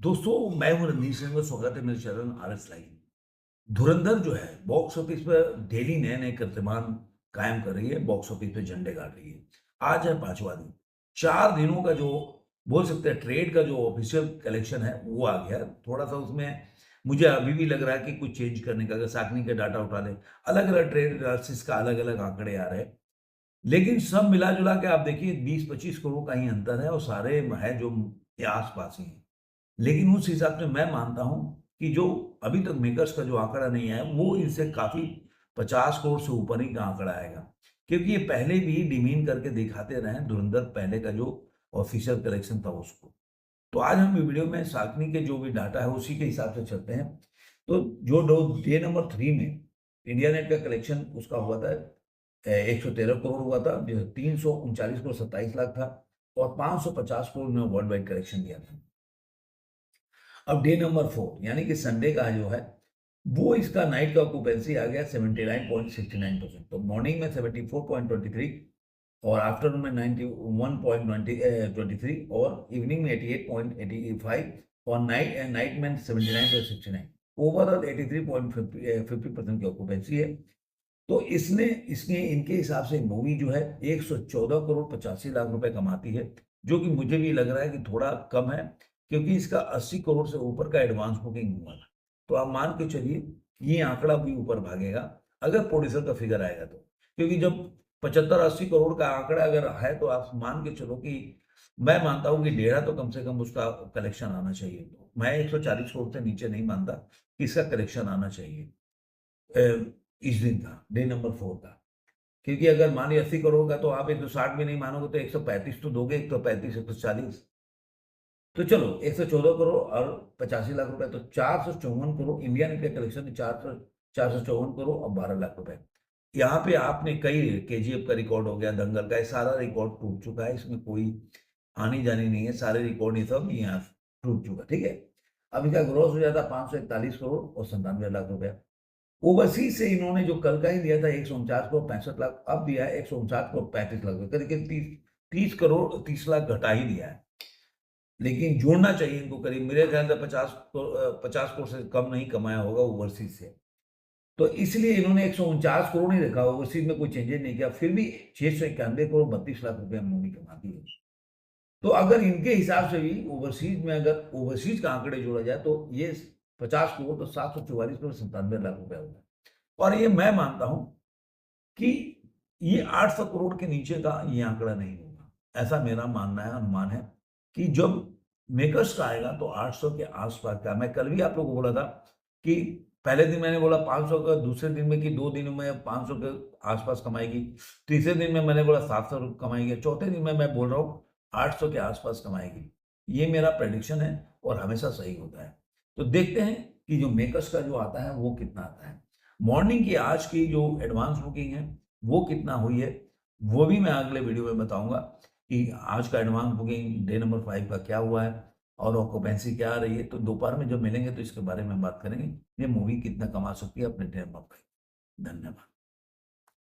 दोस्तों, मैं हूं रणदीप सिंह और स्वागत है मेरे चैनल आरएस लाइव। धुरंधर जो है बॉक्स ऑफिस पर डेली नए नए कीर्तिमान कायम कर रही है, बॉक्स ऑफिस पे झंडे गाड़ रही है। आज है पांचवा दिन। 4 दिनों का जो बोल सकते हैं ट्रेड का जो ऑफिशियल कलेक्शन है वो आ गया। थोड़ा सा उसमें मुझे अभी भी लग रहा है कि कुछ चेंज करने का, अगर साकनी का डाटा उठा ले, अलग अलग ट्रेड एनालिसिस का अलग अलग आंकड़े आ रहे हैं। लेकिन सब मिला जुला के आप देखिए 20-25 करोड़ का ही अंतर है और सारे है जो आस पास ही हैं। लेकिन उस हिसाब से मैं मानता हूं कि जो अभी तक मेकर्स का जो आंकड़ा नहीं आया वो इनसे काफी 50 करोड़ से ऊपर ही का आंकड़ा आएगा, क्योंकि ये पहले भी डिमीन करके दिखाते रहे धुरंधर पहले का जो ऑफिशियल कलेक्शन था उसको। तो आज हम वीडियो में साकनी के जो भी डाटा है उसी के हिसाब से चलते हैं। तो जो डे नंबर 3 में इंडिया नेट का कलेक्शन उसका हुआ था 113 करोड़ हुआ था, जो 339 करोड़ 27 लाख था, और 550 करोड़ में वर्ल्ड वाइड कलेक्शन दिया था। अब डे नंबर 4 यानी कि संडे का जो है वो इसका नाइट का ऑक्यूपेंसी आ गया 79.69%। तो मॉर्निंग में 74.23 और आफ्टरनून में 91.23 और इवनिंग में 88.85 और नाइट में 79.69। ओवरऑल 83.50% की ऑक्यूपेंसी है। तो इसने इसने इनके हिसाब से मूवी जो है 114 करोड़ 85 लाख रुपए कमाती है, जो कि मुझे भी लग रहा है कि थोड़ा कम है, क्योंकि इसका 80 करोड़ से ऊपर का एडवांस बुकिंग हुआ था। तो आप मान के चलिए ये आंकड़ा भी ऊपर भागेगा अगर प्रोड्यूसर का फिगर आएगा तो, क्योंकि जब 75-80 करोड़ का आंकड़ा अगर है तो आप मान के चलो कि मैं मानता हूं कि 1.5 तो कम से कम उसका कलेक्शन आना चाहिए। तो मैं 140 करोड़ से नीचे नहीं मानता कि इसका कलेक्शन आना चाहिए इस दिन का, डे नंबर 4 का। क्योंकि अगर मान लिया 80 करोड़ का तो आप 160 भी नहीं मानोगे तो 135 तो दोगे, 135 140। तो चलो 114 करोड़ और 85 लाख रुपए, तो 454 करोड़ इंडिया नेट के कलेक्शन में 454 करोड़ और 12 लाख रुपए। यहाँ पे आपने कई केजीएफ का रिकॉर्ड हो गया, दंगल का, ये सारा रिकॉर्ड टूट चुका है, इसमें कोई आनी जानी नहीं है, सारे रिकॉर्ड ये सब यहाँ टूट चुका। ठीक है, अब इनका ग्रोस हो जाता 541 करोड़ और 97 लाख रुपया। ओवरसीज से इन्होंने जो कल का ही दिया था 149 करोड़ 65 लाख, अब दिया है 159 करोड़ 35 लाख, करीब 30 करोड़ 30 लाख घटा ही दिया है। लेकिन जोड़ना चाहिए इनको, करीब मेरे ख्याल से 50 करोड़ से कम नहीं कमाया होगा ओवरसीज से। तो इसलिए इन्होंने 149 करोड़ नहीं रखा, ओवरसीज में कोई चेंजेस नहीं किया, फिर भी 691 करोड़ 32 लाख रुपए मूवी कमाती है। तो अगर इनके हिसाब से भी ओवरसीज में अगर ओवरसीज का आंकड़े जोड़ा जाए तो ये 50 करोड़ तो 744 करोड़ 97 लाख रुपए होगा। और ये मैं मानता हूं कि ये 800 करोड़ के नीचे का ये आंकड़ा नहीं होगा, ऐसा मेरा मानना है, अनुमान है कि जब मेकर्स का आएगा तो 800 के आसपास का। मैं कल भी आप लोगों को बोला था कि पहले दिन मैंने बोला 500 का, दूसरे दिन में कि 2 दिनों में 500 के आसपास कमाएगी, तीसरे दिन में मैंने बोला 700 कमाएगी, चौथे दिन में मैं बोल रहा हूँ 800 के आसपास कमाएगी। ये मेरा प्रेडिक्शन है और हमेशा सही होता है। तो देखते हैं कि जो मेकर्स का जो आता है वो कितना आता है। मॉर्निंग की आज की जो एडवांस बुकिंग है वो कितना हुई है वो भी मैं अगले वीडियो में बताऊंगा कि आज का एडवांस बुकिंग डे नंबर 5 का क्या हुआ है और ऑक्यूपेंसी क्या आ रही है। तो दोपहर में जब मिलेंगे तो इसके बारे में बात करेंगे, ये मूवी कितना कमा सकती है अपने टाइम पर। धन्यवाद।